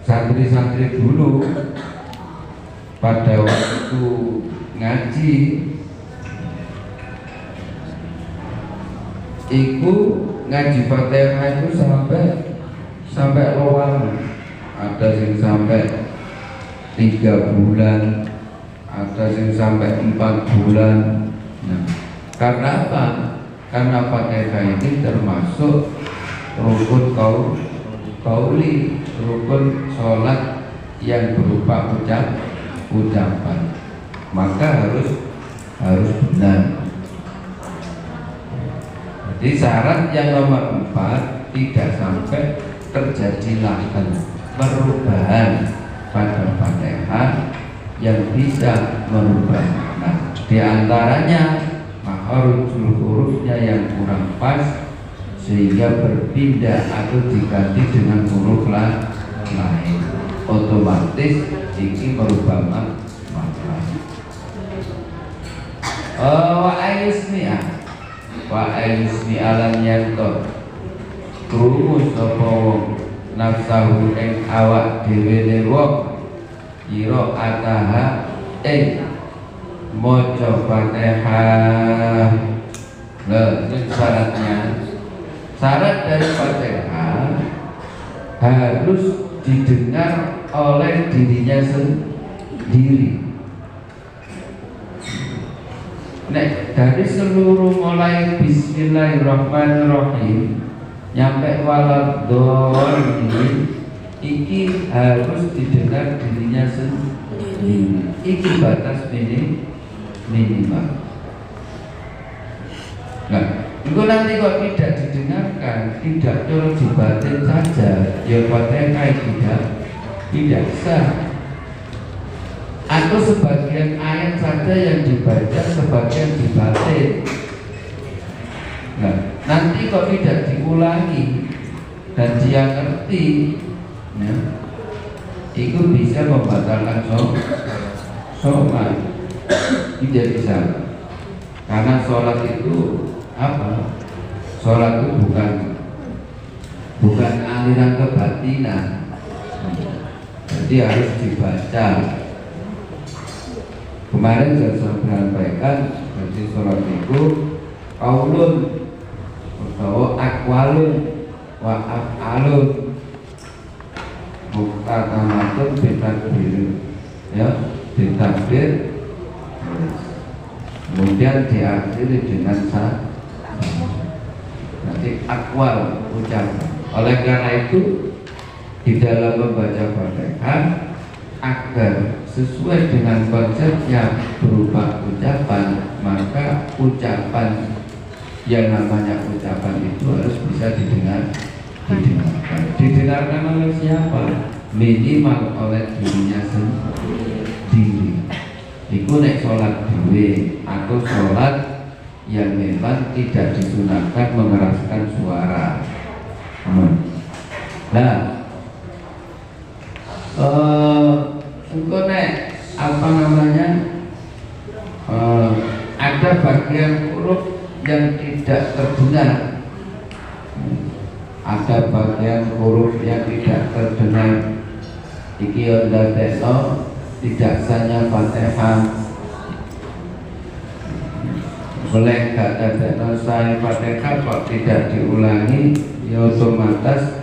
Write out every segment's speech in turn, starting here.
santri-santri dulu pada waktu ngaji iku ngaji Fatihah itu sampai lowang, ada yang sampai 3 bulan, ada yang sampai 4 bulan. Nah, karena apa? Karena Fatihah ini termasuk rukun qauli, rukun sholat yang berupa ucapan, maka harus benar. Jadi syarat yang nomor 4 tidak sampai terjadi perubahan pada Fatihah yang bisa merubah makna. Di antaranya makhrajul hurufnya yang kurang pas sehingga berpindah atau diganti dengan huruf lain, otomatis ini merubah makna. Wa ayusmi alam yanto krungu sapa wong nafsahu ing awak dhewe ne wong ira ataha ing maca Fatihah. Nah, itu syaratnya. Syarat dari Fatihah harus didengar oleh dirinya sendiri. Nek dari seluruh mulai Bismillahirrahmanirrahim nyampe waladhdallin iki harus didengar dirinya sendiri. Iki batas minimal. Nah, itu nanti kok tidak didengarkan, tidak terus dibatin saja, ya Fatihah tidak sah. Atau sebagian ayat saja yang dibaca, sebagian dibatin. Nah, nanti kok tidak diulangi dan dia ngerti, ya, itu bisa membatalkan sholat. Tidak bisa, karena sholat itu apa? Sholat itu bukan aliran kebatinan, jadi harus dibaca. Kemarin saya sampaikan jadi sholat itu qaulun atau aqwalun wa af'alun muqtatamatun bitakbir, ya, ditakbir kemudian diakhiri dengan nanti aqwal, ucapan. Oleh karena itu di dalam membaca Fatihah agar sesuai dengan konsepnya berupa ucapan, maka ucapan yang namanya ucapan itu harus bisa didengarkan oleh siapa? Minimal oleh dirinya sendiri. Iku nek sholat dhewe atau sholat yang memang tidak disunahkan mengeraskan suara. Nah, engko nek apa namanya ada bagian huruf yang tidak terdengar, ada bagian huruf yang tidak terdengar, iki ndadekno tidak sahnya Fatihah. Boleh gak ndadekno sah Fatihah kok tidak diulangi, ya otomatis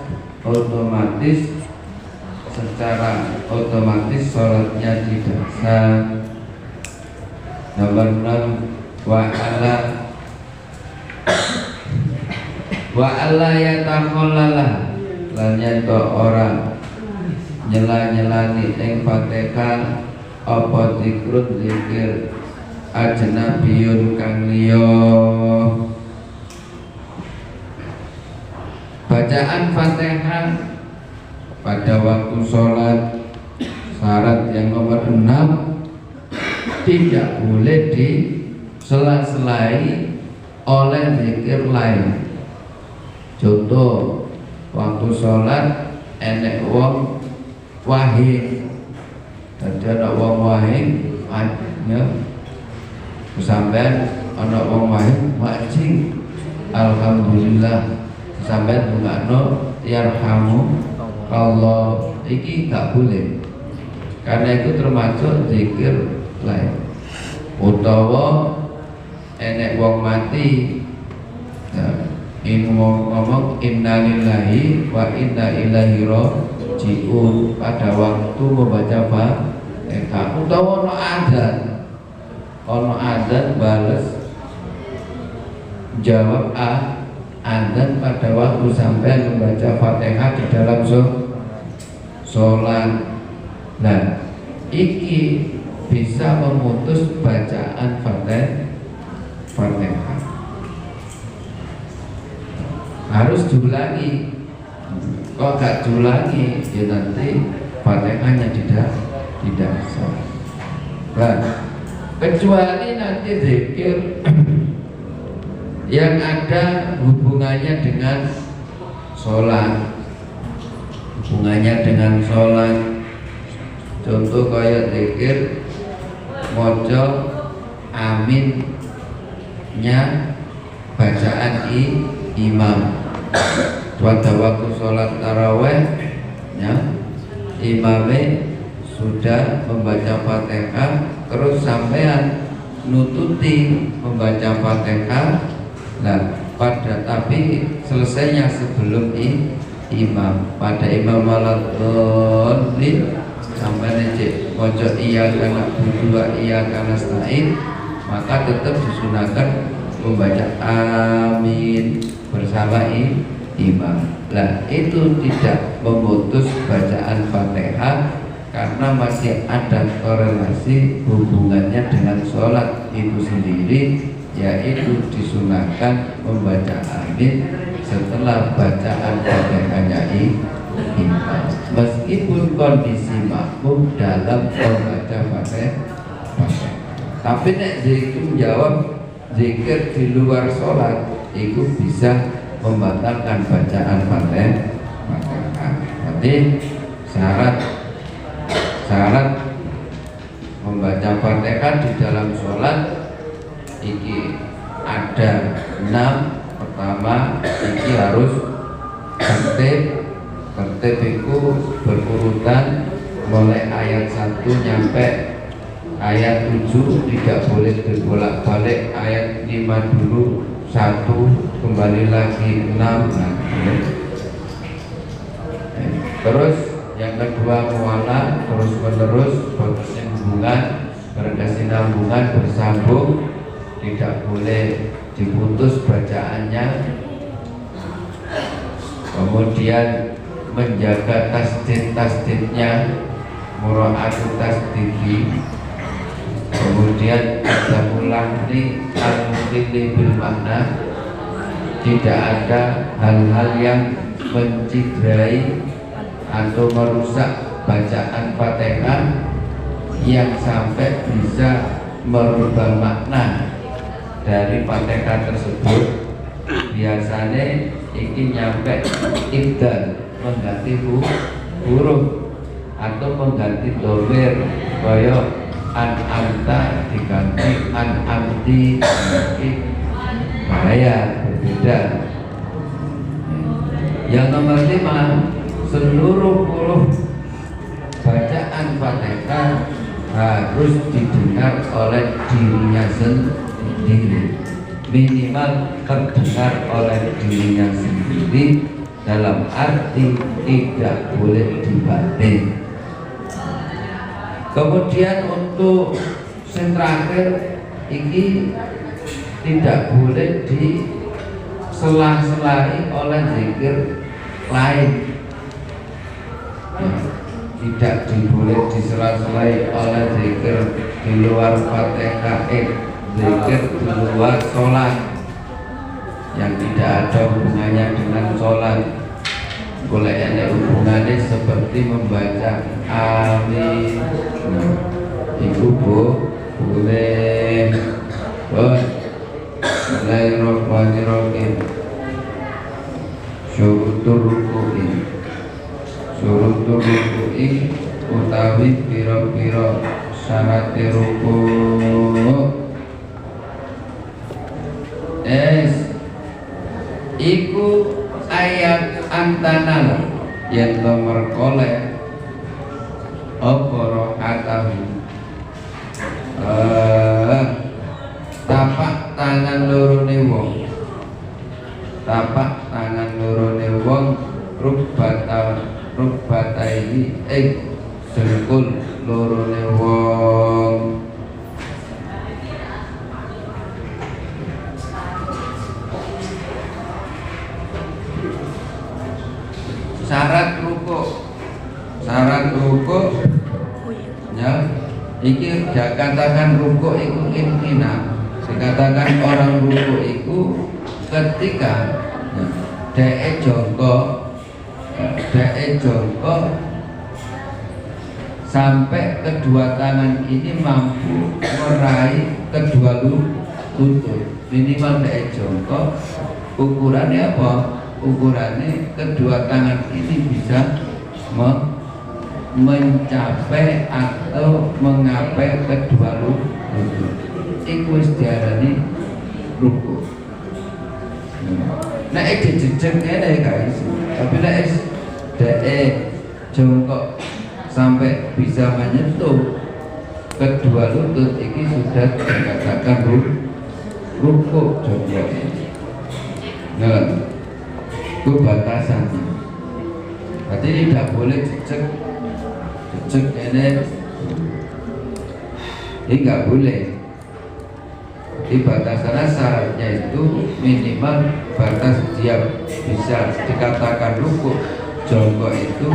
secara otomatis sholatnya tidak sah. Nomor 6 wa alla yatakhallalah lan yanto orang nyela-nyelani ing Fatihah apa zikrun zikir ajnabiyun kang liya. Bacaan Fatihah pada waktu sholat syarat yang nomor 6 tidak boleh disela-selai oleh zikir lain. Contoh, waktu sholat enek wong wahid, jadi ada wong wahid, ya, sampai ada wong wahid wajib, alhamdulillah, sampai bungano yarhamu Allah iki gak boleh, karena itu termasuk zikir lain. Utawa enek wong mati ngomong innalillahi wa inna ilaihi raji'un pada waktu membaca Fatihah. Utawa ono adzan bales jawab adzan pada waktu sampai membaca Fatihah di dalam sholat. Nah, iki bisa memutus bacaan Fatihah. Harus diulangi. Kok gak diulangi, ya nanti Fatihahnya tidak sah. Nah, kecuali nanti zikir yang ada hubungannya dengan sholat, contoh kayak zikir mojo aminnya bacaan imam pada waktu sholat taraweh ya, imamnya sudah membaca Fatihah terus sampean nututi membaca Fatihah. Nah, tapi selesainya sebelum imam pada imam maladhdallin sampai necek pojok iya karena berdua iya karena stain, maka tetap disunahkan membaca amin bersama imam. Nah, itu tidak memutus bacaan Fatihah karena masih ada korelasi hubungannya dengan sholat itu sendiri, yaitu disunahkan membaca amin setelah bacaan Fatihahnya imam, meskipun kondisi makmum dalam membaca Fatihah. Tapi nek zikir jawab zikir di luar sholat itu bisa membatalkan bacaan Fatihah. Berarti syarat membaca Fatihah di dalam sholat iki ada 6. Pertama, iki harus tertib itu berurutan mulai ayat 1 nyampe ayat 7, tidak boleh berbolak-balik. Ayat 5 dulu 1, kembali lagi 6. Nah, terus yang kedua muwalah, terus menerus berkesinambungan bersambung, tidak boleh diputus bacaannya. Kemudian menjaga tasdid-tasdidnya, mura'atu tasdidi. Kemudian ada ulangni al-muqili bil makna, tidak ada hal-hal yang mencederai atau merusak bacaan Fatihah yang sampai bisa merubah makna dari Fatihah tersebut. Biasanya iki nyampe ibdal, mengganti huruf atau mengganti dhamir, kaya an-amta diganti an-amti, bahaya, berbeda. Yang nomor 5, seluruh huruf bacaan Fatihah harus didengar oleh dirinya sendiri, minimal terdengar oleh dirinya sendiri, dalam arti tidak boleh dibatin. Kemudian untuk yang terakhir ini tidak boleh disela-selai oleh zikir lain, tidak boleh disela-selai oleh zikir di luar Fatihah, zikir di luar sholat yang tidak ada hubungannya dengan sholat. Boleh ada hubungannya seperti membaca amin, itu boleh. Bismillahirrahmanirrahim. Syurutur ruku'i utawi pira-pira syarat ruku. Iku ayat antanal yen to merkoleh apa rohatahu tapak tangan lorone wong, tapak tangan lorone wong rubataini dengkul lorone wong. Syarat rukuk ya, iki gak katakan rukuk itu imkina. Dikatakan orang rukuk itu ketika dhek jongkok sampai kedua tangan ini mampu meraih kedua lutut. Minimal dhek jongkok, ukurannya apa? Ukurannya kedua tangan ini bisa mencapai atau mengapai kedua lutut. Iku wis diarani rukuk. Nek jejeg ngene guys, tapi nek dhek jongkok sampai bisa menyentuh kedua lutut, ini sudah dikatakan rukuk jongkok. Nah, itu batasannya. Berarti tidak boleh jejeg ini nggak boleh. Di batasannya syaratnya itu minimal batas dia bisa dikatakan rukuk jongkok itu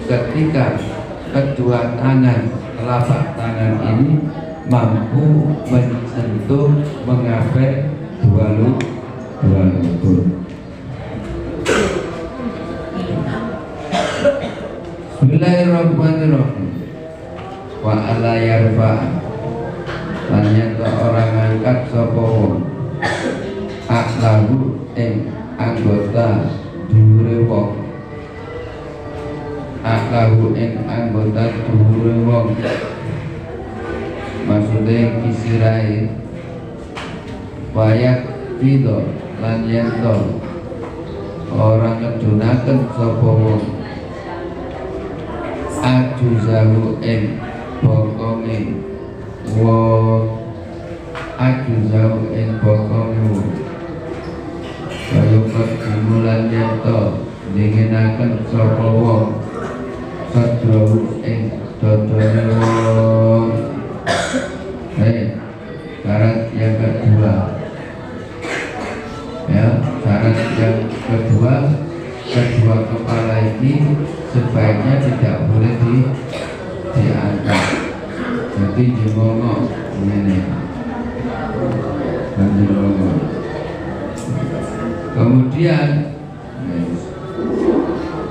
ketika kedua tangan, telapak tangan ini mampu menyentuh mengapai dua lutut. Bismillahirrahmanirrahim. Wa ala yarfa lan orang angkat sapa wong aklahu ing anggota dhuwure wong, aklahu ing anggota dhuwure wong, maksudnya kisirai wayak pido lan yento orang ngedunaken sapa wong ajuzahu ing bokonge wong, ajuzahu ing bokonge kaya kemulan yento dingenaken sapa wong sadrahu ing dodone wong. Syarat yang kedua ya, syarat yang kedua kepala ini sebaiknya tidak boleh diangkat. Jadi jongkok ini, kemudian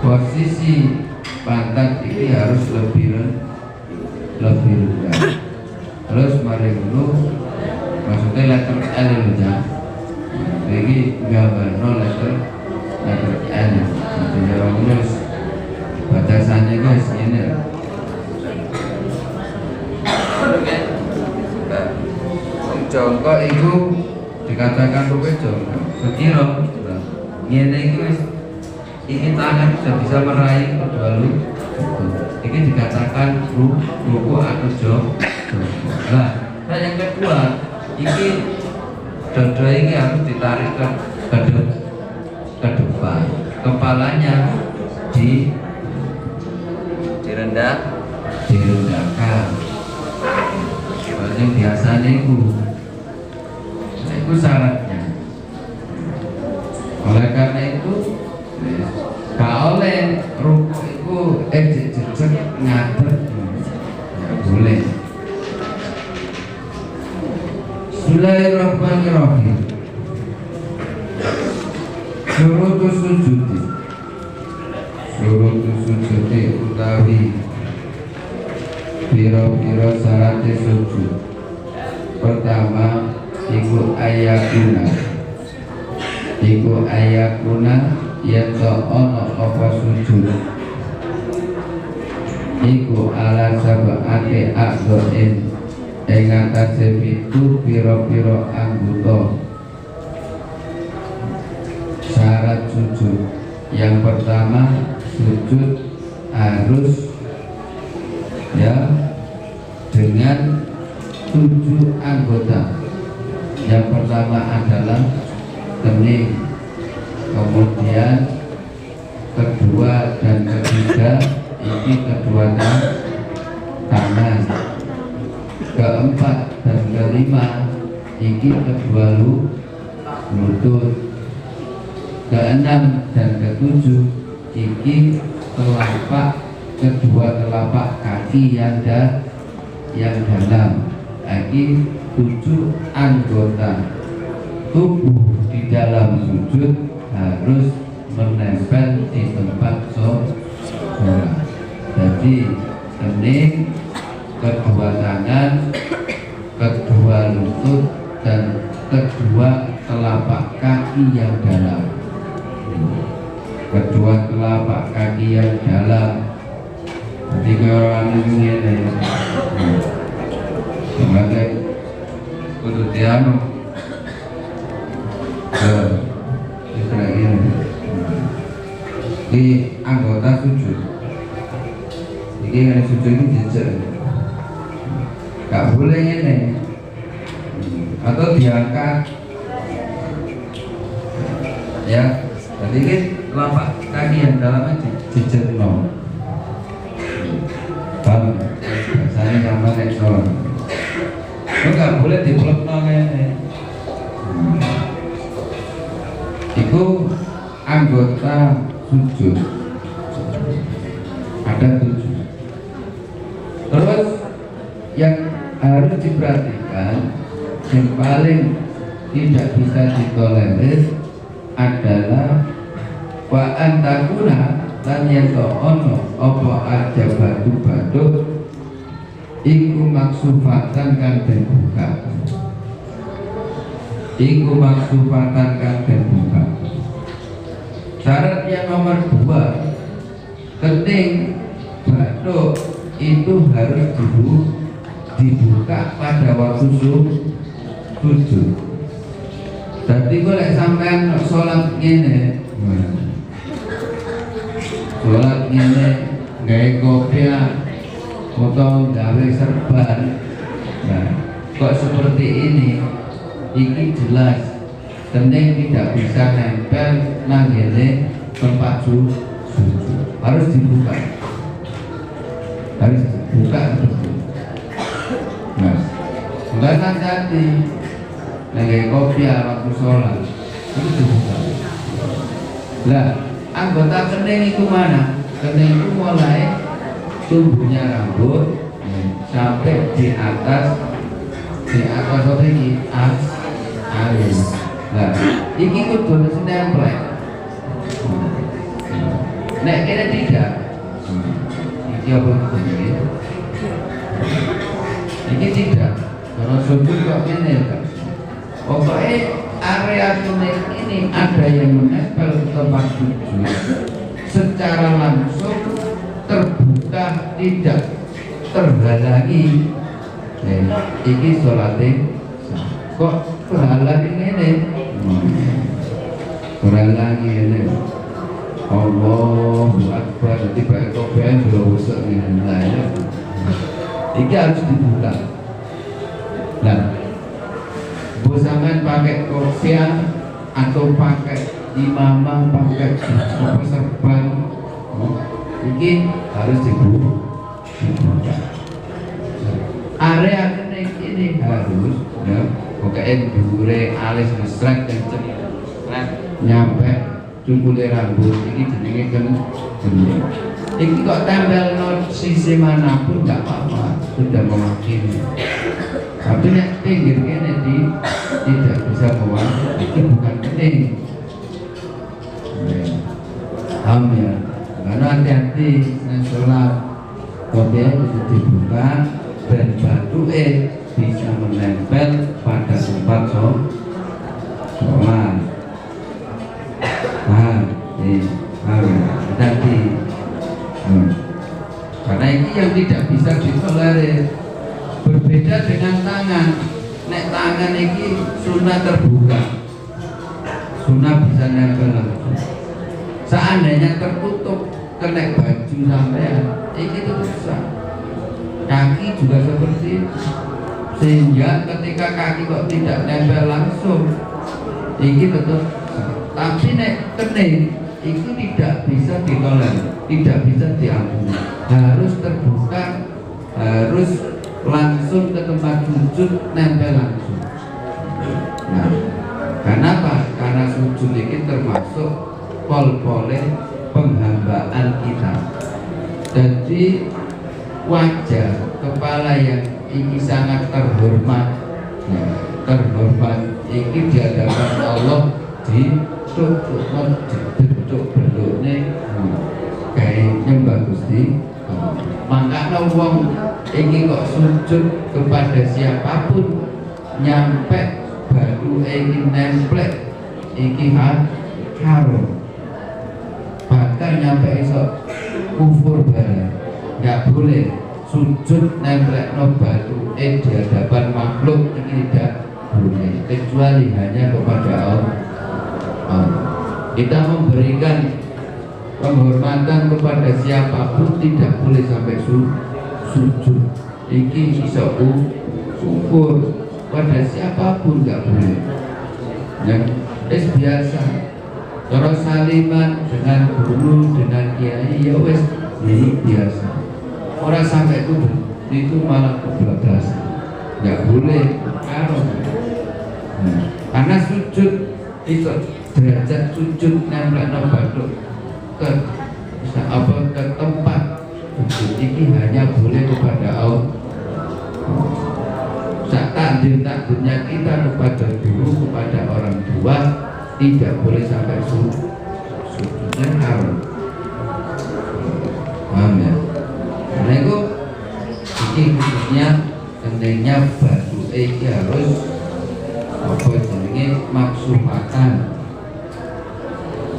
posisi pantat ini harus lebih rendah. Terus mari dulu, maksudnya letter L ya. Jadi gambar letter L. Jadi rumus batasannya guys ini. Jongkok itu dikatakan rukuk jongkok. Sekira ngene iki wis iki tangan sudah bisa meraih kedua lutut. Ini dikatakan rukuk atau jongkok. Nah, yang kedua, ini dada ini harus ditarik ke depan, kepalanya direndahkan. Yang biasanya itu syaratnya. Oleh karena itu, gak oleh rukuk itu jejeg ngadeg, ya boleh. Bismillahirrahmanirrahim. Syurutus sujudi utawi pira-pira syarat sujud. Pertama iku ayakuna yen to ana apa sujud iku ala sab'ati a'dha'in ing atase pitu pira-pira anggota. Syarat sujud yang pertama sujud harus ya dengan 7 anggota. Yang pertama adalah kening, kemudian kedua dan ketiga ini kedua tangan, keempat dan kelima ini kedua lutut, keenam dan ketujuh ini kedua telapak kaki yang dalam. Ini 7 anggota tubuh di dalam sujud harus menempel di tempat sholat. Jadi kening, kedua tangan, kedua lutut, dan kedua telapak kaki yang dalam. Kedua telapak kaki yang dalam. Jadi kalau ini sebagai kududiano di anggota sujud. Ini yang sujud ini jejak, gak boleh ini atau diangkat ya. Jadi ini telapak kaki yang dalamnya jejak no. Paham? Saya sama nek sholat. Lo gak boleh dipeluk no ini. Itu anggota sujud ada 7. Terus yang harus diperhatikan, yang paling tidak bisa ditolerir adalah wa antakuna lan yen ono apa aja batu-batu iku maksufatan kang den buka. Iku maksufatan kang den buka. Syarat yang nomor 2, kening batuk itu harus dibuka pada waktu sujud. Jadi boleh sampean sholat ngene, sholat ngene gawe kopiah atau gawe serban. Nah, kok seperti ini jelas kening tidak bisa nempel nang ngene tempat sujud. Harus dibuka. Harus dibuka betul. Nah, bukan hati nang kopiah waktu sholat itu dibuka. Lah, anggota kening itu mana? Kening itu mulai tumbuhnya rambut sampai di atas apa ini alis. Nah, ini kudu nempel. Nek kene tidak. Iki apa ini? Iki tidak. Kalau sujud kok ini kan. Pokoknya area kuning ini ada yang menempel tempat sujud secara langsung terbuka, tidak terhalangi. Iki sholatnya kok terhalangi ini? Terhalangi ini. Allahu Akbar. Jadi pakai kopiah belum usah nilai. Ini harus dibuka. Nah, sampean pakai kopiah atau pakai imamah, pakai serban, ini harus dibuka. Area kening ini harus ya, pokoknya dure alis mesrek kenceng, nyampe cukule rambut ini jenenge kening. Ini kok tempel no sisi manapun nggak apa-apa, sudah mewakili. Tapi nek pinggir kene tidak bisa mewakili, itu bukan kening. Paham ya? Karena hati-hati nek sholat kopiah itu dibuka dan batuke bisa menempel pada tempat sholat. Paham? Hati-hati. Karena ini yang tidak bisa ditolerir. Berbeda dengan tangan. Nek tangan ini sunnah terbuka, sunnah bisa nempel langsung. Seandainya tertutup kena baju sampean, ini tetap sah. Kaki juga seperti itu. Sehingga ketika kaki kok tidak nempel langsung, ini tetap sah. Tapi nek kena itu tidak bisa ditolak, tidak bisa diampuni. Harus terbuka, harus langsung ke tempat sujud, nempel langsung. Nah, kenapa? Karena sujud ini termasuk pol-pole penghambaan kita. Jadi wajah kepala yang ini sangat terhormat, ya, terhormat ini di hadapan Allah di bentuk bentuknya kayak nyembah Gusti. Makanya wong ini kok sujud kepada siapapun nyampe baru ingin nemplek iki haram, bahkan nyampe esok kufur barang. Nggak boleh sujud nemplek no batu di hadapan makhluk, ini tidak boleh kecuali hanya kepada Allah. Kita memberikan penghormatan kepada siapapun tidak boleh sampai sujud. Iki iso syukur pada siapapun nggak boleh. Yang biasa. Terus saliman dengan guru, dengan kiai, ya wes ini biasa. Orang sampai itu malah kebablasan. Nggak boleh haram. Karena sujud itu derajat sujud nempel no batu ke tempat sujud ini hanya boleh kepada Allah. Takdir-takdirnya kita kepada guru, kepada orang tua tidak boleh sampai sujudnya haram. Paham ya? Karena itu ini khususnya kendengnya batu iki harus apa jenenge maksumatan.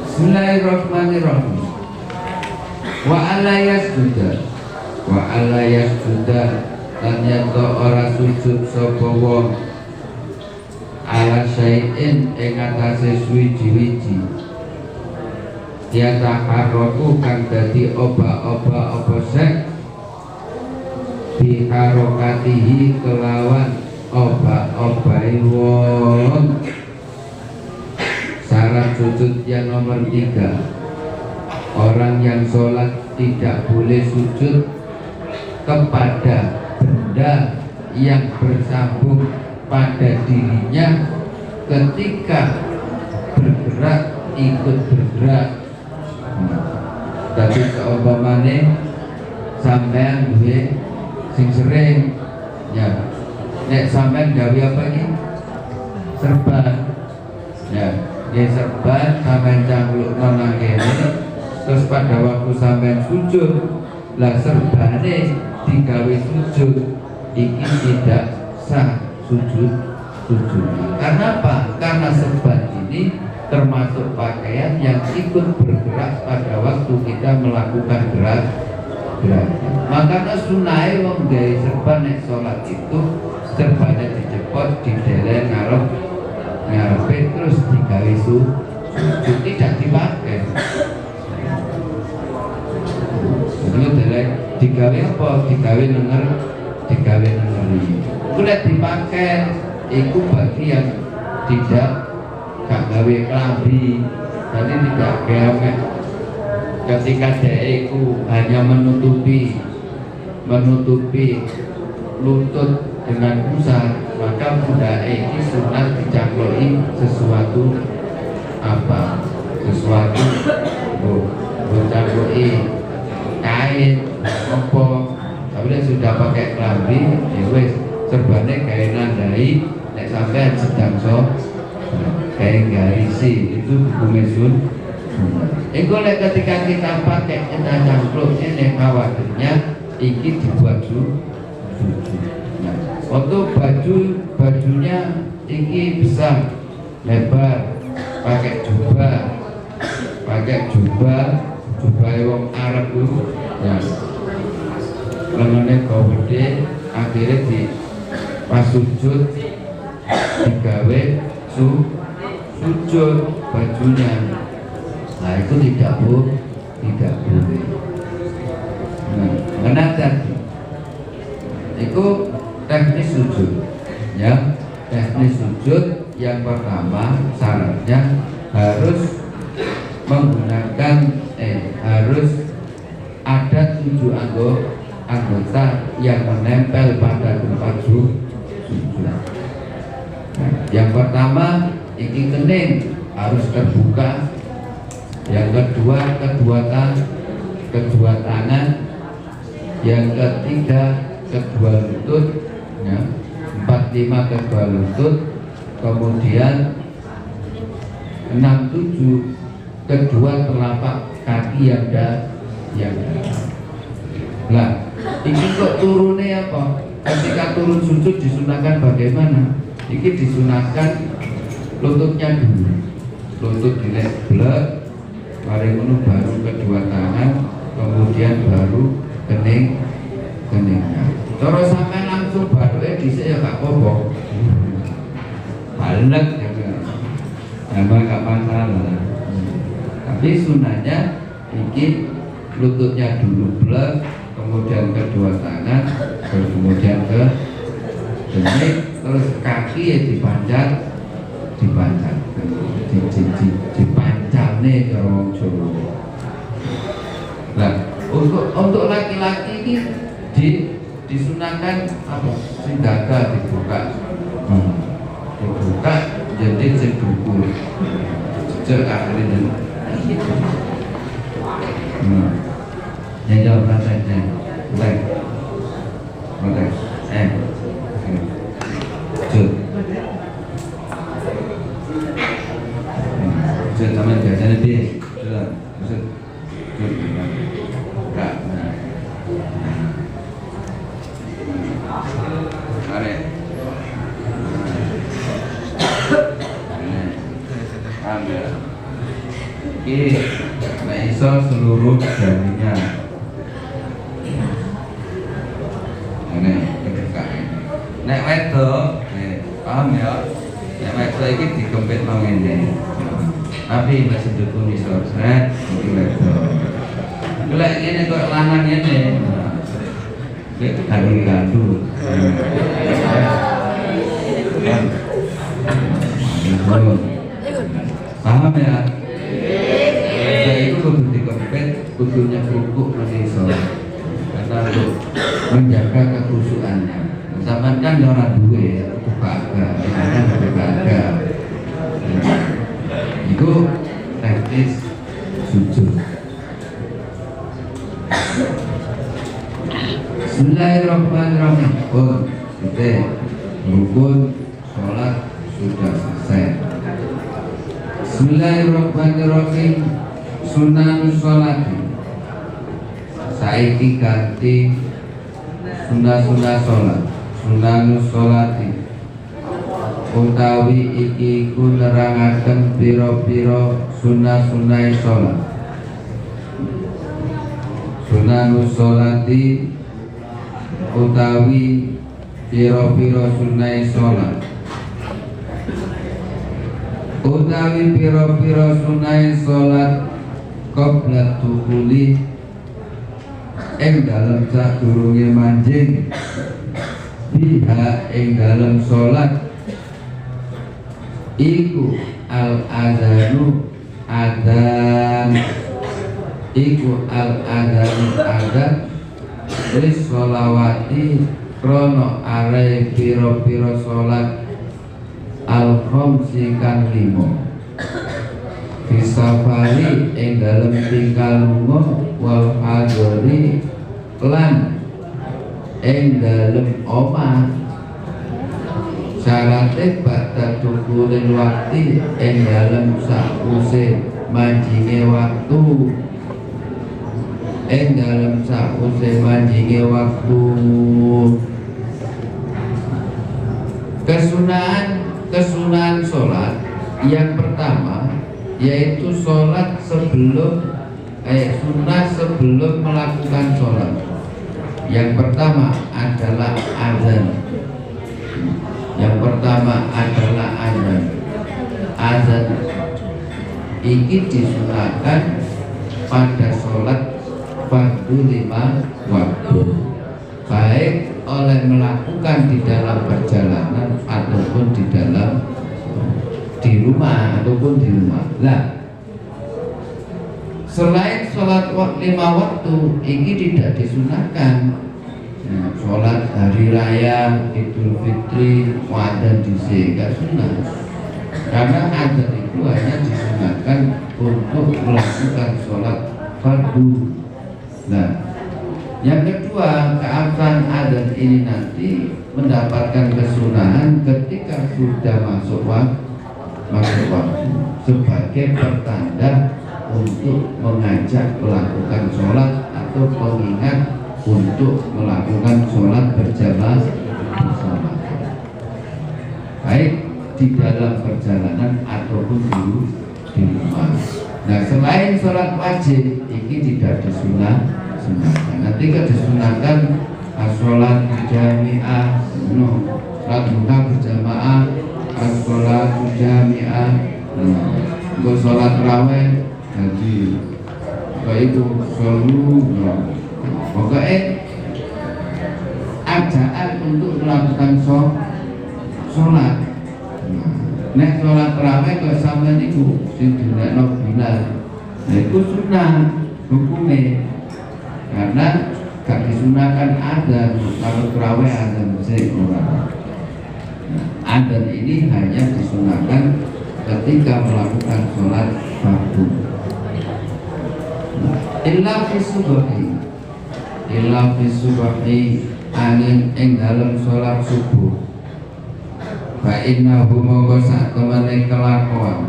Bismillahirrahmanirrahim. Wa alla yasjuda lan yanto ora sujud sapa wong ala syai'in ing atase suwiji-wiji yataharraku kang dadi oba-oba apa sek biharokatihi kelawan oba-obai wong. Syarat sujud yang nomor 3, orang yang sholat tidak boleh sujud kepada benda yang bersambung pada dirinya ketika bergerak ikut bergerak. Tapi seumpamane sampean duwe sing sering ya, nek sampean gawe apa iki? Serban. Ya, dia serban sampean cangklukno nang kene, terus pada waktu sampean sujud, lah serbane digawe sujud, iki tidak sah sujudnya. Karena apa? Karena serban ini termasuk pakaian yang ikut bergerak pada waktu kita melakukan gerak. Makanya sunai wong gawe serban nek salat itu serbannya dicepot didelen ngarepe terus digawe sujud, tidak dipakai. Itu delek digawe apa? Digawe nenger ini. Boleh dipakai itu bagi yang tidak gak gawe klambi, jadi tidak gawe. Ketika dia itu hanya menutupi lutut dengan pusar, maka budak ini sunat dicangkloi sesuatu dicangkloi kain apa. Tapi dia sudah pakai klambi, ya wes serbane kayak nandai nek sampai sedang kayak garisi itu hukumnya Ego ketika kita pakai cangkluk ini khawatirnya iki dibuat sujud. Nah, waktu bajunya iki besar, lebar, pakai jubah wong Arab itu, ya, lengannya kau gede, akhirnya di pas sujud digawe sujud bajunya. Nah itu tidak tidak boleh. Nah, benar tadi. Itu teknis sujud, ya. Teknis sujud yang pertama syaratnya harus menggunakan harus ada 7 anggota yang menempel pada tempat sujud. Nah, yang pertama iki kening harus terbuka. Yang kedua kedua tangan. Yang ketiga kedua lutut, ya. 4-5 kedua lutut. Kemudian 6-7 kedua telapak kaki yang nah, ini kok turunnya apa? Ketika turun sujud disunahkan bagaimana? Ini disunahkan lututnya dulu, lutut dilek-blek, mari ngono baru kedua tangan, kemudian baru keningnya. Cara sampai langsung batuknya dhisik ya gak apa-apa. Balik ya gak masalah. Tapi sunahnya ini lututnya dulu blek, kemudian kedua tangan, kemudian ke kening, terus kaki ya dipanjat dipancane ke wong Jawa. Nah, untuk laki-laki ini disunahkan apa? Sing dada dibuka, jadi sing dhuwur, jejak akhirnya. Yang jawab prakteknya, baik. Jut sama biasanya di jut. Ini iso seluruh jarinya. Ini kebukaan. Nek wedok, paham ya? Nek wedok ini dikempit mau ngene. Tapi masih dukung iso sret iki wedok. Lek ngene kok lanang ngene. Lek gandu. Paham ya? Itu kudu dikempit, kudunya kuku masih iso. Karena untuk menjaga kekhusyukannya. Zaman kan orang duwe buka. Itu teknis sujud. Bismillahirrahmanirrahim. Rukun sholat sudah selesai. Bismillahirrahmanirrahim. Sunan sholat. Saiki ganti sunah sholat. Sunan sholati utawi iki ku nerangaken pira-pira sunah-sunah sholat. Sunan sholati utawi pira-pira sunah sholat. Utawi pira-pira sunah sholat qabla dukhuli ing dalem sadurunge manjing biha ing dalem sholat iku al-adanu adan iku al-adanu adan lis sholawati krono are piro-piro sholat al-khomsi kan limo fisafari ing dalem tingkal lunga wal hadori lan ing dalem omah. Syaratnya ba'da dukhulil wakti ing dalem sakuse manjinge waktu. Ing dalem sakuse manjinge waktu. Kesunahan sholat yang pertama yaitu sholat sunnah sebelum melakukan sholat. Yang pertama adalah azan. Azan ini disunahkan pada sholat fardu 5 waktu, baik oleh melakukan di dalam perjalanan ataupun di rumah ataupun di rumah. Lah, selain sholat 5 waktu ini tidak disunahkan. Nah, sholat hari raya, Idul Fitri, adzan dhisik gak sunah. Karena adzan itu hanya disunahkan untuk melakukan sholat fardu. Nah, yang kedua, keabsahan adzan ini nanti mendapatkan kesunahan ketika sudah masuk waktu sebagai pertanda untuk mengajak melakukan sholat atau pengingat untuk melakukan sholat berjamaah bersama, baik di dalam perjalanan ataupun di rumah. Nah, selain sholat wajib ini tidak disunahkan. Nanti disunahkan sholat jamiah, sholat duha berjamaah, sholat jamiah, untuk sholat raweh, jadi itu seluruh. Pokoknya ajaan untuk melakukan sholat. Nek sholat tarawih kok sampeyan niku sing dinekno bilal. Nah iku sunah hukumnya, karena gak disunahkan adzan. Kalau tarawih adzan sik ora. Adzan ini hanya disunahkan ketika melakukan sholat fardu. Illa fi subhi angin ing dalam sholat subuh. Fa innahu mongko sak temene kelakuan.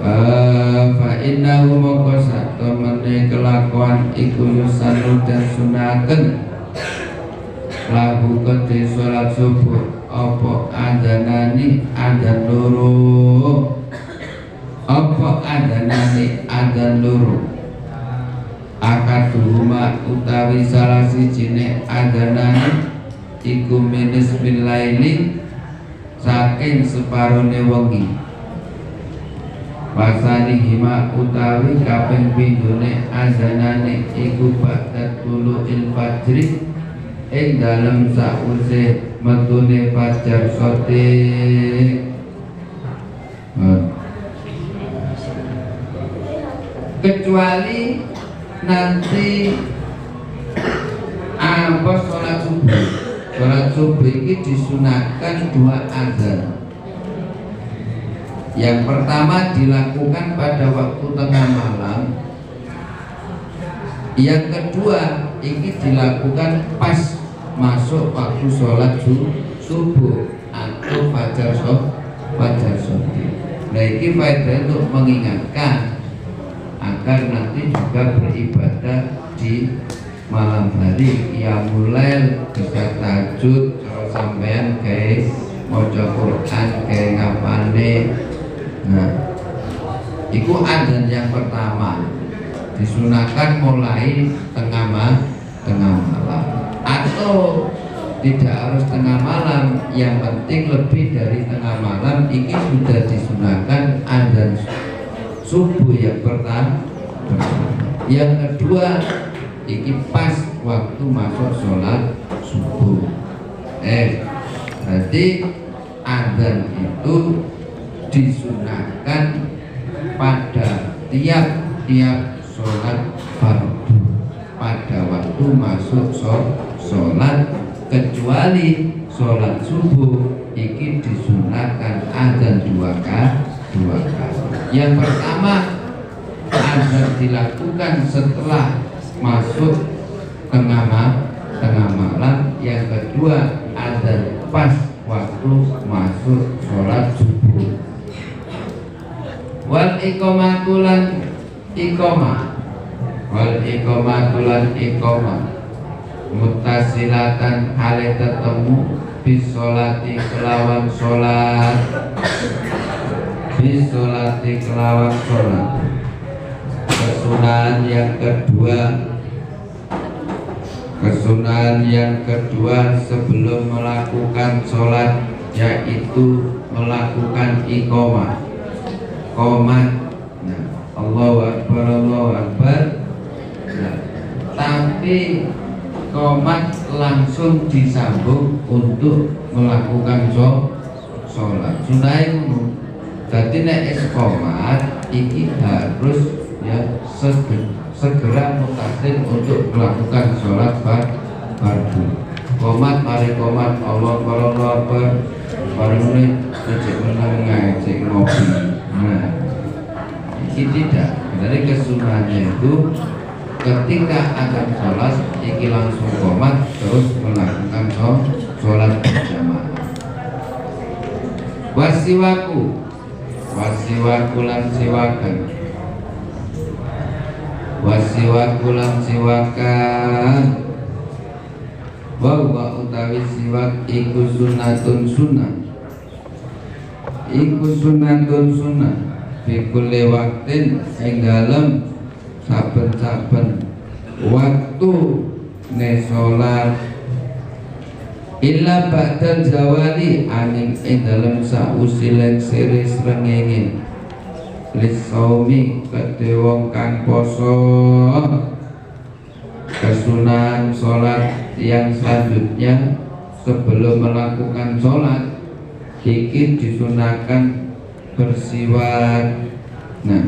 Fa innahu mongko sak temene kelakuan iku yusanu dan sunaken lahu kedhe sholat subuh apa adzanani adzan loro. Apa adzanani adzan loro. Akaduhuma utawi salah sijine adzanane iku minis bilaili saking separone wengi. Pasani hima utawi kaping pindhone adzanane iku ba'da tulu'il fajri ing dalem sause metune fajar sotik. Kecuali nanti apa sholat subuh. Sholat subuh ini disunahkan 2 adzan. Yang pertama dilakukan pada waktu tengah malam. Yang kedua ini dilakukan pas masuk waktu sholat subuh atau fajar sotik. Nah ini faedah untuk mengingatkan agar nanti juga beribadah di malam hari, ya mulai bisa tahajud kalau sampean kayak maca Quran kayak ngapane. Nah, itu adzan yang pertama disunahkan mulai tengah malam atau tidak harus tengah malam, yang penting lebih dari tengah malam. Ini sudah disunahkan adzan subuh yang pertama. Yang kedua ini pas waktu masuk sholat subuh. Berarti adzan itu disunahkan pada tiap sholat fardu pada waktu masuk sholat, kecuali sholat subuh ini disunahkan adzan 2 kali. Yang pertama adzan dilakukan setelah masuk tengah malam. Yang kedua adzan pas waktu masuk sholat subuh. Wal iqamatulan iqamah muttasilatan hale tetemu bisolati kelawan sholat. Bisolati kelawan sholat. Kesunahan yang kedua sebelum melakukan sholat, yaitu melakukan iqamah. Nah, Allahu Akbar, Allahu Akbar. Nah, tapi qomat langsung disambung untuk melakukan sholat. Sunai ngono. Jadi nek qomat iki harus ya segera mutasin untuk melakukan sholat fardu. Qomat mari qomat Allah Akbar. Baru ini cek menang ngajek ngopi. Nah, ini tidak. Dari kesunahannya itu ketika akan sholat, iki langsung qomat terus melakukan sholat berjamaah. Wasiwaku lan siwakan. Wasiwaku lan siwakan. Wa utawi siwak iku sunatun sunnah. Iku sunatun sunnah. Bikule waktin ing dalem saben-saben waktu ne salat illa ba'dal zawali aning ing dalem sausi lengsire srengenge lisaumi kedhe wong kang poso. Kesunahan salat yang selanjutnya sebelum melakukan sholat iki disunahkan bersiwak. Nah,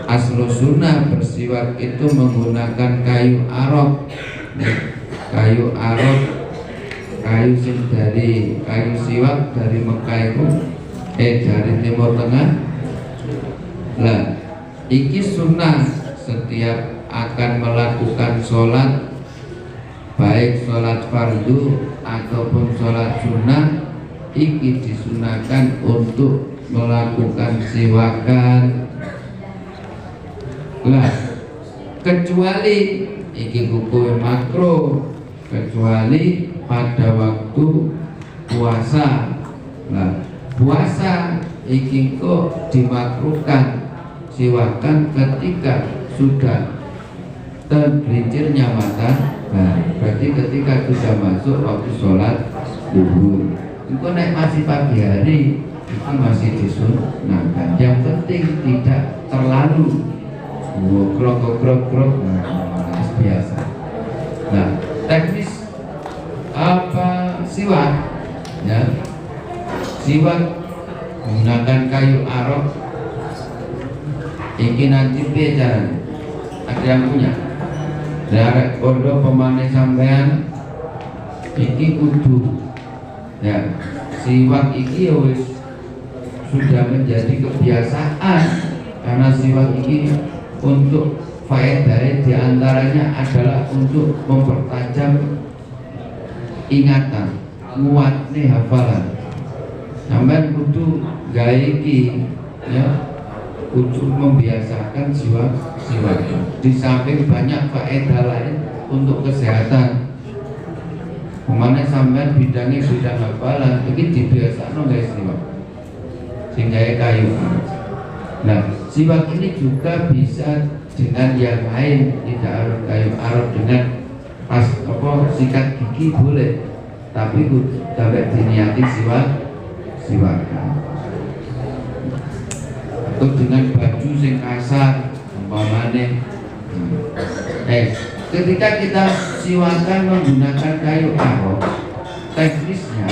aslu sunnah bersiwak itu menggunakan kayu arok. Nah, kayu arok, kayu dari kayu siwak dari Mekah itu dari Timur Tengah. Lah, iki sunnah setiap akan melakukan sholat, baik sholat fardu ataupun sholat sunnah, iki disunahkan untuk melakukan siwakan. Lah, kecuali iki hukum makruh, kecuali pada waktu puasa. Nah, puasa iki kok dimakruhkan siwakan ketika sudah tergelincirnya matahari. Berarti ketika sudah masuk waktu sholat zuhur. Itu naik masih pagi hari itu masih disunahkan. Yang penting tidak terlalu krok biasa. Nah, teknis apa siwak? Ya, siwak menggunakan kayu arok. Iki nanti bicara. Ada yang punya? Dari pondok pemane sampean iki kudu ya siwak iki ya wis sudah menjadi kebiasaan, karena siwak iki untuk faedah diantaranya adalah untuk mempertajam ingatan, nguatne hafalan. Sampean kudu gawe iki ya kudu membiasakan siwak. Di samping banyak faedah lain untuk kesehatan. Kemana sampai bidang hafalan, ini dibiasakan guys siwak. Sehingga kayu. Nah, siwak ini juga bisa dengan yang lain, tidak harus kayu arok, dengan sikat gigi boleh, tapi sampai diniati siwakan. Atau dengan baju sing kasar umpamane. Ketika kita siwakan menggunakan kayu arok, teknisnya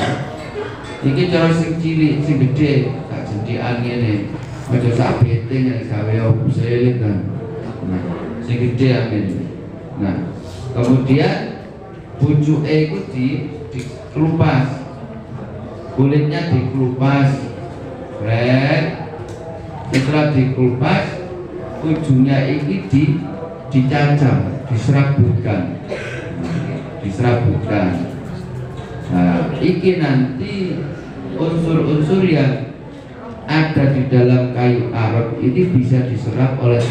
iki cara sing cilik sing gede tak jendikan ngene, aja sak beteng nek gawe obuselit kan. Nah, sing gede ngene. Nah, kemudian bujuke iku dikelupas. Kulitnya dikelupas. Setelah dikelupas, ujungnya ini dicacam, diserabutkan. Nah, ini nanti unsur-unsur yang ada di dalam kayu arok ini bisa diserap oleh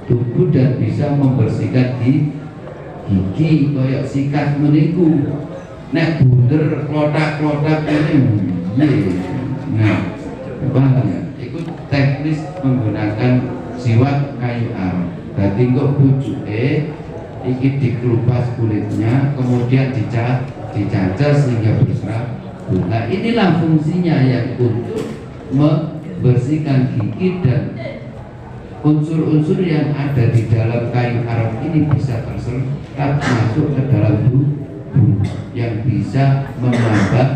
tubuh dan bisa membersihkan gigi koyok sikat meniku. Nek bunder klotak-klotak ini, nah, paham ya? Itu teknis menggunakan siwak kayu arok. Jadi kok bujuke iki dikelupas kulitnya, kemudian dicacah sehingga berserabut. Nah, inilah fungsinya yang untuk membersihkan gigi dan unsur-unsur yang ada di dalam kayu arok ini bisa terserap masuk ke dalam tubuh, yang bisa menambah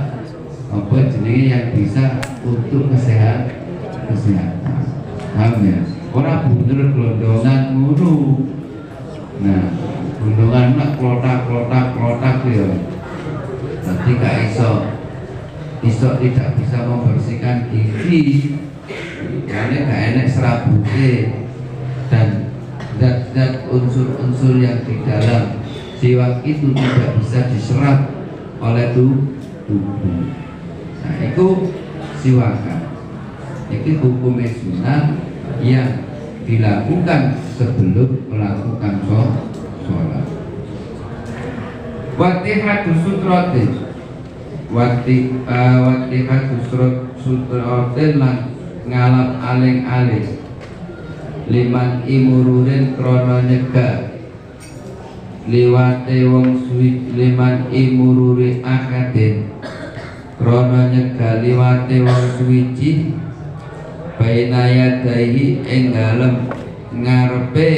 apa jenis, yang bisa untuk kesehatan. Paham ya? Orang bener gelondongan ngono. Nah, gelondongan nak klotak ya. Nanti gak iso tidak bisa membersihkan gigi, karena gak enak serabutnya, dan zat-zat unsur-unsur yang di dalam siwak itu tidak bisa diserap oleh tubuh. Nah, itu siwakan. Itu hukum sunnah yang dilakukan sebelum melakukan sholat. Watihatu sutrotin, watihatu sutrotin lan ngalap aling-aling liman imururin krono nyegah liwate wong suwi, liman imururi akadin krono nyegah liwate wong suwiji baina yadaihi ing dalem ngarepe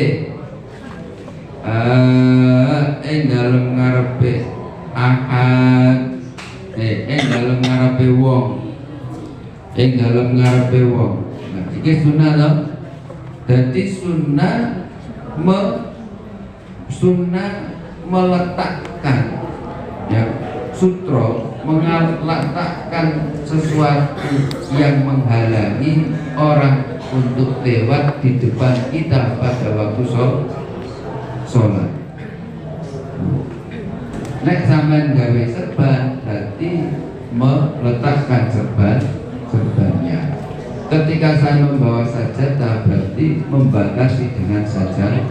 ing dalem ngarepe ahad ing dalem ngarepe wong, ing dalem ngarepe wong. Nah, iki sunah to. Dadi sunah meletakkan ya, sutro meletakkan sesuatu yang menghalangi orang untuk lewat di depan kita pada waktu sholat. Nek sampean gawe serban berarti meletakkan serbannya. Ketika saya membawa sajadah berarti membatasi dengan sajadah.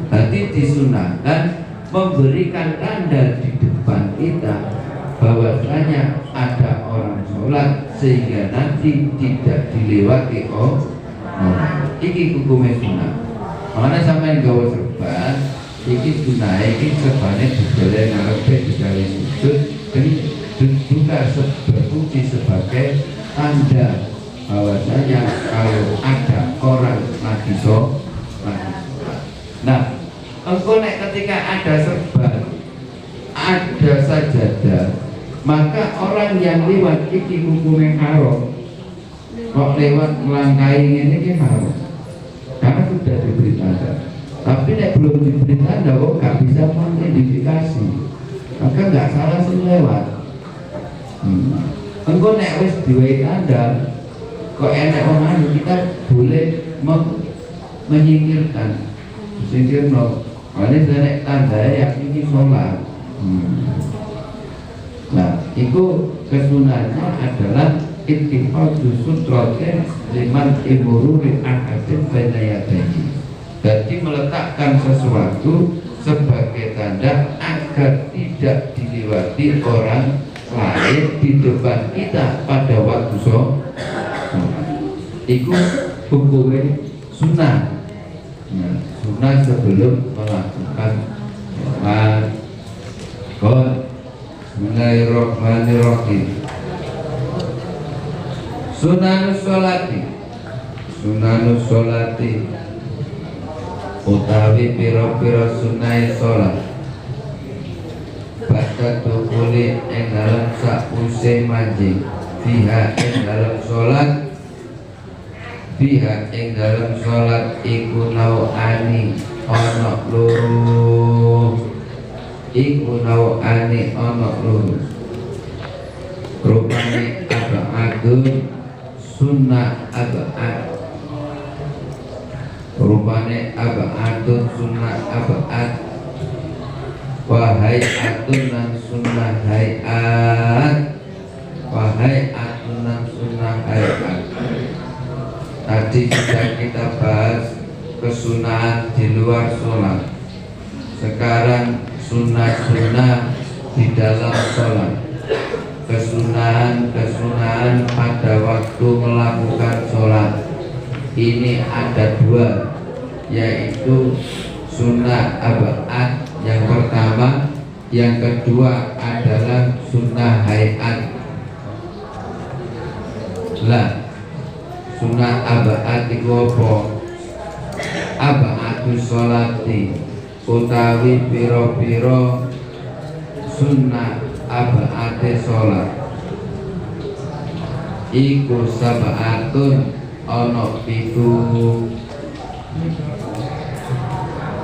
Tadi disunahkan memberikan tanda di depan kita bahwasanya ada orang sholat sehingga nanti tidak dilewati orang. Iki hukumnya sunnah. Makanya sampai gawe serban, iki sunnah, iki serbane digale ngarepe digale sujud dan juga berfungsi sebagai tanda bahwasanya kalau ada orang lagi sholat. Nah, engkau nek ketika ada serban, ada sajadah, maka orang yang lewat iki hukumnya haram. Kok lewat melangkai ini haram, karena sudah diberi tanda. Tapi nek belum diberi tanda kok gak bisa mengidentifikasi, maka gak salah sih lewat. Engkau nek wis diwehi tanda, kok enak orang kita boleh menyingkirkan. Singkir no, ini saya tanda yang ini sholat. Nah, itu kesunahnya adalah ittifaqu sutrotin liman imururi ahadin baina yadayhi. Jadi meletakkan sesuatu sebagai tanda agar tidak dilewati orang lain di depan kita pada waktu sholat. Itu hukumnya sunnah. Nah, sunnah sebelum melakukan sholat. Bismillahirrahmanirrahim. Sunanus sholati utawi pira-pira sunai sholat pada dukuli ing dalam sakuse manjing fiha ing dalam sholat, fiha ing dalam sholat iku nau'ani ono loro, iku nau'ani ono loro. Rupane aba'adun sunnah aba'ad, rupane aba'adun sunnah aba'ad, wahai atun dan sunnah hayat, wahai atun dan sunnah hayat. Tadi sudah kita bahas kesunahan di luar sholat. Sekarang sunnah-sunnah di dalam sholat. Kesunahan pada waktu melakukan sholat. Ini ada dua, yaitu sunnah abad yang pertama, yang kedua adalah sunnah hayat. Lah, sunnah abad itu apa? aba'atu sholati utawi piro-piro sunnah aba'ate sholat iku sab'atun ono pitu.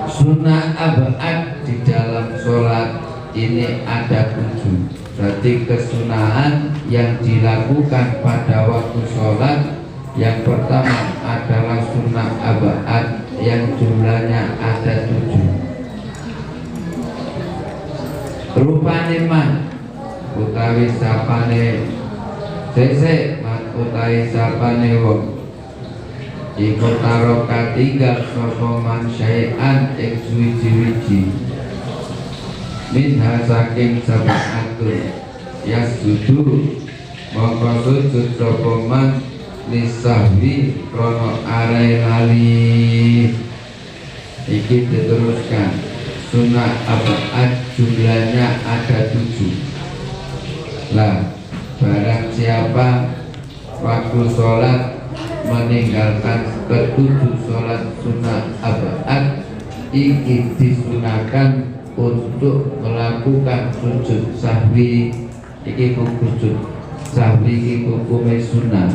Sunnah aba'at di dalam sholat ini ada 7. Berarti kesunahan yang dilakukan pada waktu sholat yang pertama adalah sunnah aba'at yang jumlahnya ada 7. Rupane man utawi sapane sesek man utawi sapane wong iku taroka tinggal sapa man syai'an ing suwiji-wiji minha saking sab'atun yasjudu mongko sujud sapa man lisahwi krono arai lali. Iki diteruskan sunnah aba'at jumlahnya ada 7. Lah barang siapa waktu sholat meninggalkan ketujuh sholat sunnah aba'at iki disunahkan untuk melakukan sujud sahwi. Iki sujud sahwi iki hukumnya sunnah.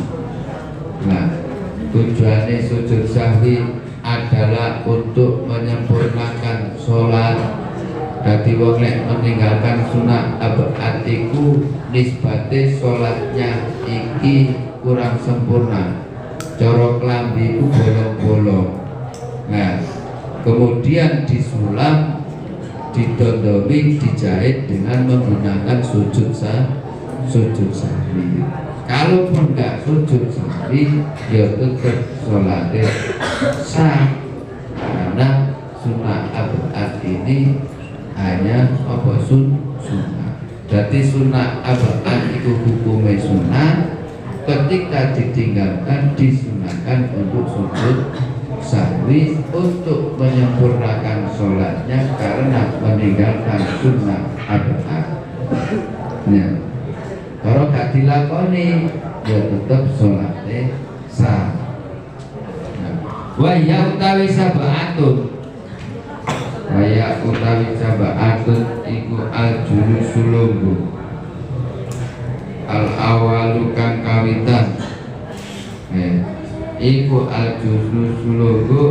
Nah, tujuannya sujud sahwi adalah untuk menyempurnakan sholat. Jadi wong nek meninggalkan sunnah aba'at iku nisbate sholatnya iki kurang sempurna. Cara klambi iku bolong-bolong. Nah, kemudian disulam, didondomi, dijahit dengan menggunakan sujud sahwi. Kalaupun enggak sujud sahwi, ya tetap sholatnya sah karena sunnah aba'at ini hanya apa sunnah. Jadi sunnah aba'at itu hukumnya sunnah. Ketika ditinggalkan disunahkan untuk sujud sahwi untuk menyempurnakan sholatnya karena meninggalkan sunnah aba'at. Ya. Kalau gak dilakoni ya tetap sholatnya sah. Wa ya utawi sab'atun Waya utawi sab'atun iku al-julusu lungguh al-awalu kang kawitan. Iku al-julusu lungguh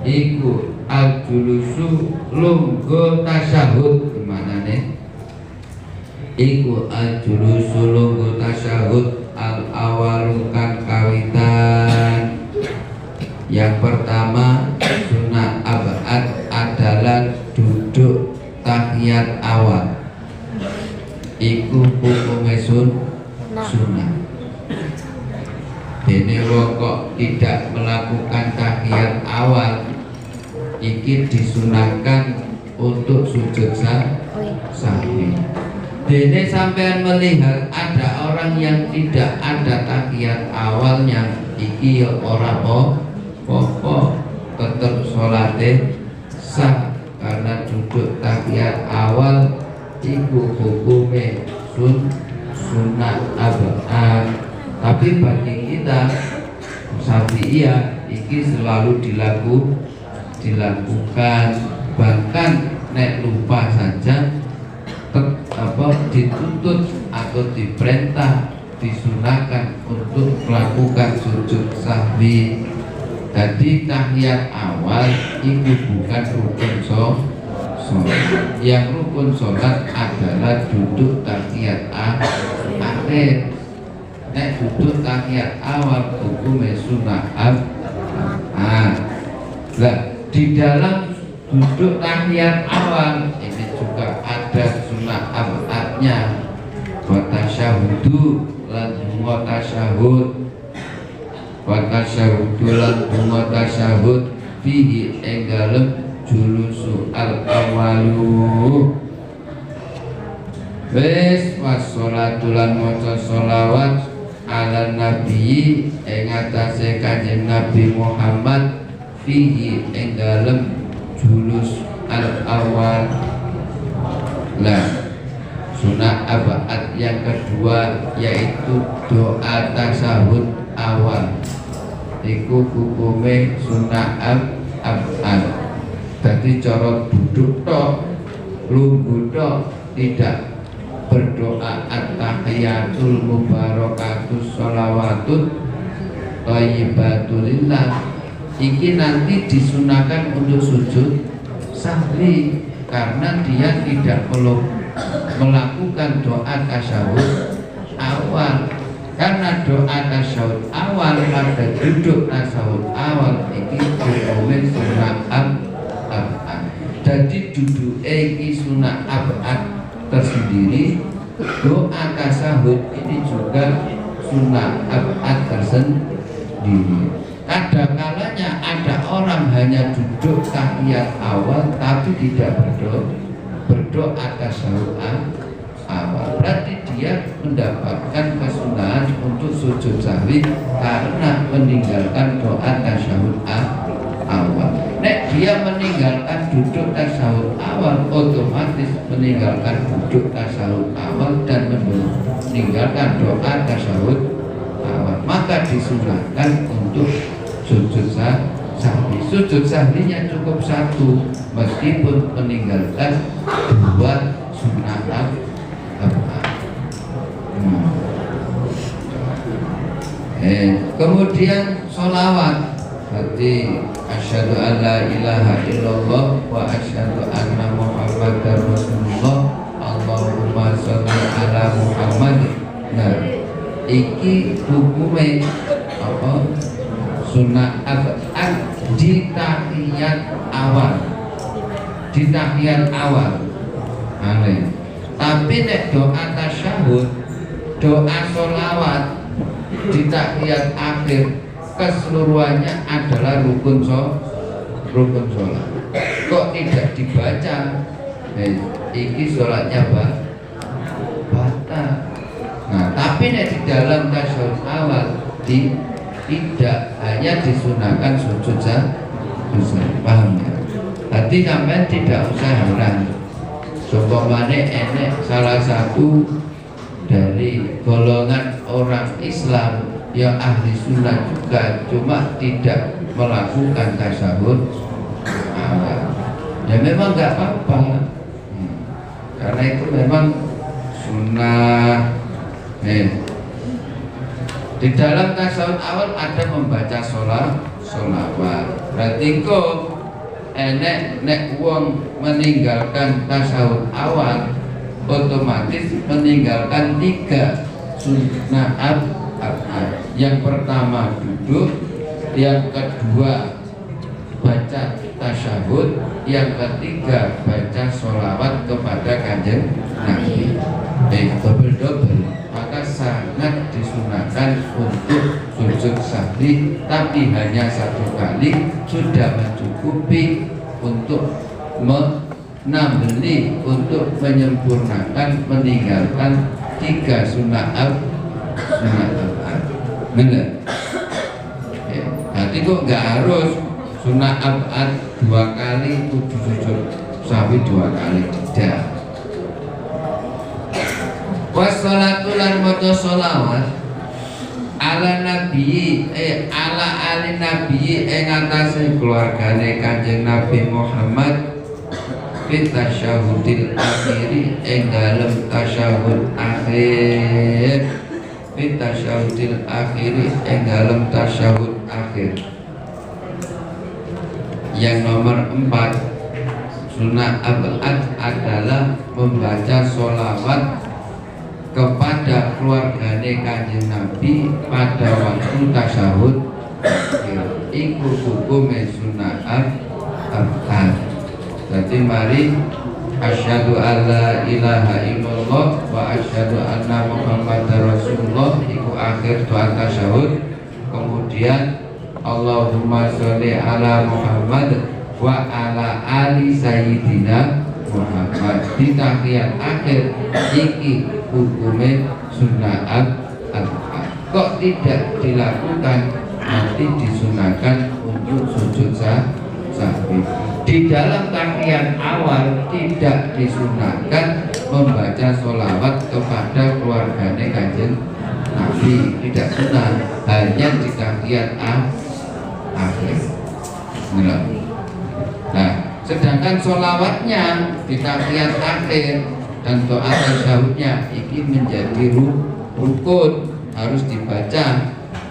iku al-julusu lungguh tasyahud. Gimana nih? Iku al-julusu lungguh tasyahud al-awalu kang kawitan. Yang pertama sunnah aba'at adalah duduk tahiyat awal. Iku hukumnya sunnah. Dene wong kok tidak melakukan tahiyat awal, iki disunahkan untuk sujud sahwi. Dene sampean melihat ada orang yang tidak ada tahiyat awalnya, iki ya ora apa tetap sholatnya sah karena duduk tahiyat awal iku hukumnya sunnah aba'at. Tapi bagi kita Syafi'iyah iki selalu dilakukan, bahkan nek lupa saja dituntut atau diperintah disunahkan untuk melakukan sujud sahwi. Jadi tahiyat awal itu bukan rukun sholat. Yang rukun sholat adalah duduk tahiyat akhir. Nek duduk tahiyat awal hukumnya sunnah aba'at. Nah, di dalam duduk tahiyat awal ini juga ada sunnah aba'atnya. Wa tasyahudu lan wa tasyahud. Wa tasyahudu lan wa tasyahud fihi ing dalem julusu al-awalu. Wes wassalatu lan maca sholawat ala nabi ing atase Kanjeng Nabi Muhammad fihi ing dalem julus al-awal. Lah sunnah aba'at yang kedua yaitu doa tasyahud awal. Iku hukume sunnah ab'ad. Jadi cara duduk tok, lungguh tok, tidak berdoa at-tahiyatul mubarakatus sholawatut thayyibatulillah. Iki nanti disunahkan untuk sujud sahwi karena dia tidak perlu melakukan doa tasyahud awal. Karena doa tasyahud awal pada duduk tasyahud awal iki hukumnya sunah ab'ad. Jadi duduk iki sunah ab'ad tersendiri, doa tasyahud ini juga sunah ab'ad tersendiri. Kadang-kalanya ada orang hanya duduk tahiyat awal tapi tidak berdoa tasyahud awal. Berarti dia mendapatkan kesunahan untuk sujud sahwi karena meninggalkan doa tasyahud awal. Nek dia meninggalkan duduk tasyahud awal, otomatis meninggalkan duduk tasyahud awal dan meninggalkan doa tasyahud awal. Maka disunahkan untuk sujud sahwi. Sujud sahwinya cukup satu, meskipun meninggalkan dua sunnah ab'ad. Kemudian sholawat. Berarti asyhadu an la ilaha illallah wa asyhadu anna muhammadar rasulullah. Allahumma sholli ala Muhammad. Nah, iki hukume apa? Sunnah ab'ad di tahiyat awal. Di tahiyat awal. Aneh. Tapi nek doa tasyahud, doa sholawat di tahiyat akhir keseluruhannya adalah rukun sholat. Kok tidak dibaca? Iki sholatnya batal. Nah, tapi di dalam tasyahud awal tidak hanya disunahkan sujud sahwi. Paham ya? Berarti sampai tidak usah heran. Sopomane enek salah satu dari golongan orang Islam yang ahli sunnah juga, cuma tidak melakukan tasyahud awal. Ya memang nggak apa-apa, karena itu memang sunnah. Di dalam tasyahud awal ada membaca sholawat. Berarti kok nek wong meninggalkan tasyahud awal, otomatis meninggalkan tiga sunnah ab'ad. Yang pertama duduk, yang kedua baca tasyahud, yang ketiga baca sholawat kepada kanjeng Nabi. Double. Maka sangat disunahkan untuk sujud sahwi, tapi hanya satu kali sudah mencukupi untuk menambeli, untuk menyempurnakan, meninggalkan tiga sunnah ab'ad. Benar. Berarti kok nggak harus sunnah ab'ad 2 kali, kudu sujud sahwi 2 kali, tidak. Wassalatu lan maca sholawat ala nabi ala ali nabi ing atase keluargane Kanjeng Nabi Muhammad fi tasyahudil akhiri ing dalem tasyahud akhir. Fi tasyahudil akhiri ing dalem tasyahud akhir. Yang nomor 4, sunnah ab'ad adalah membaca sholawat kepada keluargane Kanjeng Nabi pada waktu tasyahud. Iku hukume sunnah ab'ad. Jadi mari asyhadu alla ilaha illallah wa asyhadu anna muhammadar rasulullah iku akhir doa tasyahud. Kemudian Allahumma sholli ala Muhammad wa ala ali sayyidina Muhammad. Di tahiyat akhir iki hukumnya sunnah ab'ad. Kok tidak dilakukan? Nanti disunahkan untuk sujud sahwi. Di dalam tahiyat awal tidak disunahkan membaca sholawat kepada keluarganya Kanjeng Nabi, tidak sunnah, hanya di tahiyat akhir. Bismillah. Nah, sedangkan sholawatnya di tahiyat akhir dan doa tasyahudnya ini menjadi rukun, harus dibaca.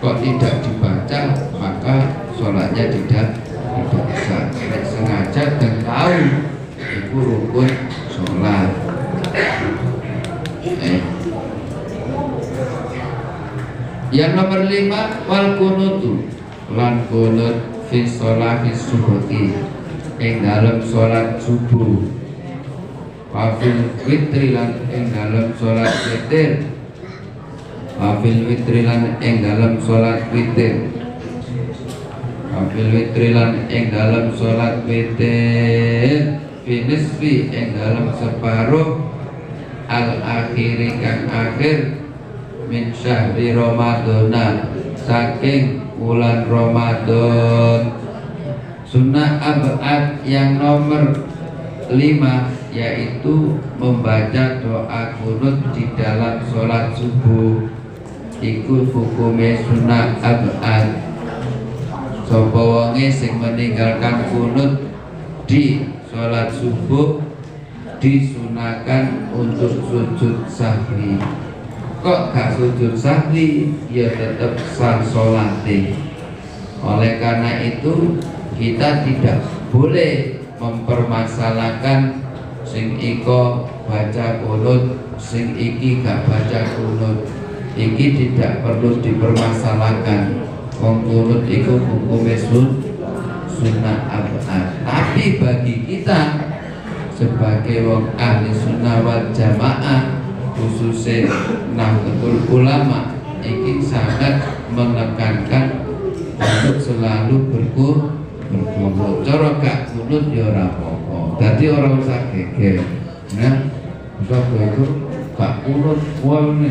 Kok tidak dibaca maka sholatnya tidak sah. Sengaja dan tahu itu rukun sholat. Yang nomor 5, wal kunutu lan kunut fi sholati subuhi ing dalam sholat subuh, wafil witri lan ing dalam sholat witir, wafil witri lan ing dalam sholat witir, wafil witri lan ing dalam sholat witir, finisfi ing dalam separuh al akhiri kang akhir min syahri Ramadana saking bulan Ramadan. Sunnah abad yang nomor 5 yaitu membaca doa kunut di dalam sholat subuh. Iku hukumnya sunnah abad. Sapa wonge sing meninggalkan kunut di sholat subuh disunahkan untuk sujud sahwi. Kok gak sujud sahwi? Ya tetap sah sholatnya. Oleh karena itu kita tidak boleh mempermasalahkan sing iko baca kunut, sing iki gak baca kunut. Iki tidak perlu dipermasalahkan. Wong kunut iku hukumnya sunnah abad. Tapi bagi kita sebagai wong ahli sunnah wal jamaah, khususnya Nahdlatul Ulama, ini sangat menekankan untuk selalu berkunut. Cara gak kunut ya ora apa-apa. Dadi ora usah geger. Nah, usah geger gak kunut wae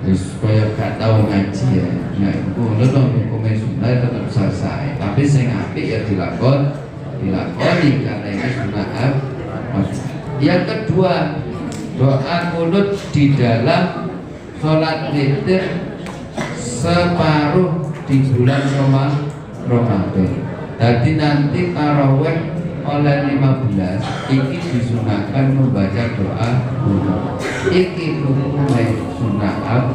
wis kaya gak tau ngaji ya. Nah, kunut hukumnya sunnah tetap selesai. Tapi sing apik ya dilakoni karena ini sunnah abad. Yang kedua, doa kunut di dalam sholat witir separuh di bulan Ramadan. Jadi nanti tarawih oleh 15 ini disunahkan membaca doa kunut. Iki hukumnya sunnah abad.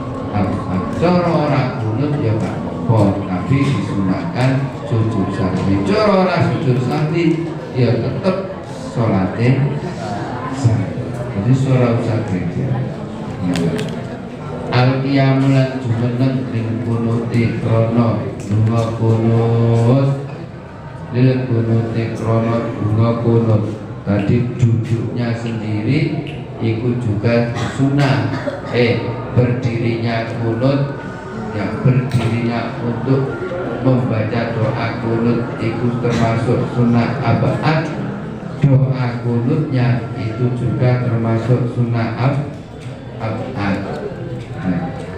Cara ora kunut ya gak apa, tapi disunahkan sujud sahwi. Cara ora sujud sahwi ya tetap sholatnya sah. Jadi surah usah geger. Al-qiyamulan jumeneng lil kunuti krono dunga kunut, lil kunuti krono dunga kunut. Tadi duduknya sendiri ikut juga sunnah. Berdirinya kunut, yang berdirinya untuk membaca doa kunut itu termasuk sunnah abad. Doa kunutnya itu juga termasuk sunnah abad.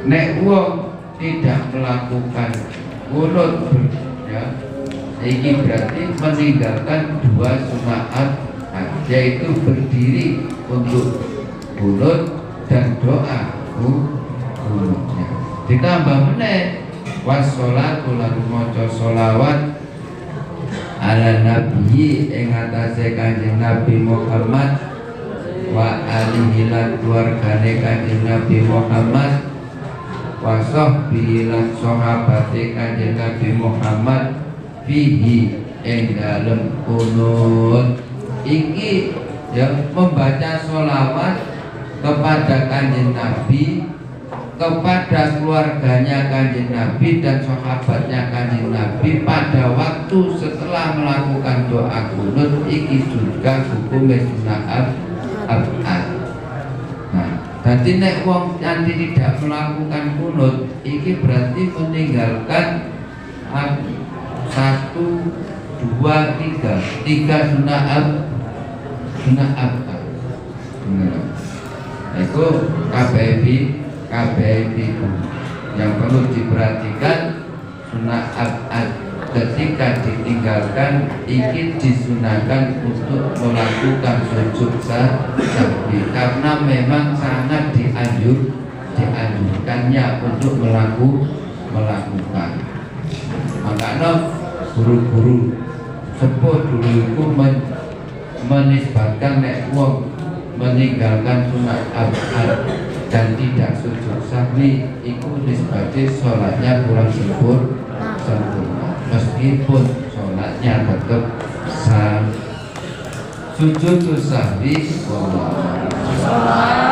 Nek wong tidak melakukan kunut ya, ini berarti meninggalkan dua sunnah abad, yaitu berdiri untuk kunut dan doa kunutnya. Ditambah meneh wassolatu lan maca sholawat ala nabi ing atase Kanjeng Nabi Muhammad wa alihi lan keluargane Kanjeng Nabi Muhammad wa sahbihi lan sahabate Kanjeng Nabi Muhammad fihi ing dalem kunut. Iki yang membaca sholawat kepada Kanjeng Nabi, kepada keluarganya Kanjeng Nabi dan sahabatnya Kanjeng Nabi pada waktu setelah melakukan doa kunut. Iki juga hukumnya sunnah abad. Nah, jadi nek wong nanti tidak melakukan kunut, iki berarti meninggalkan 1, 2, 3 sunnah abad. Itu KBB yang perlu diperhatikan. Sunnah abad ketika ditinggalkan ini disunahkan untuk melakukan sujud sahwi karena memang sangat dianjurkannya untuk melakukan. Makanya guru-guru sepuh dulu itu menisbatkan nek wong meninggalkan sunat abad dan tidak sujud sahwi itu nisbatnya sholatnya kurang sempurna meskipun sholatnya tetap sah. Sujud sahwi wallah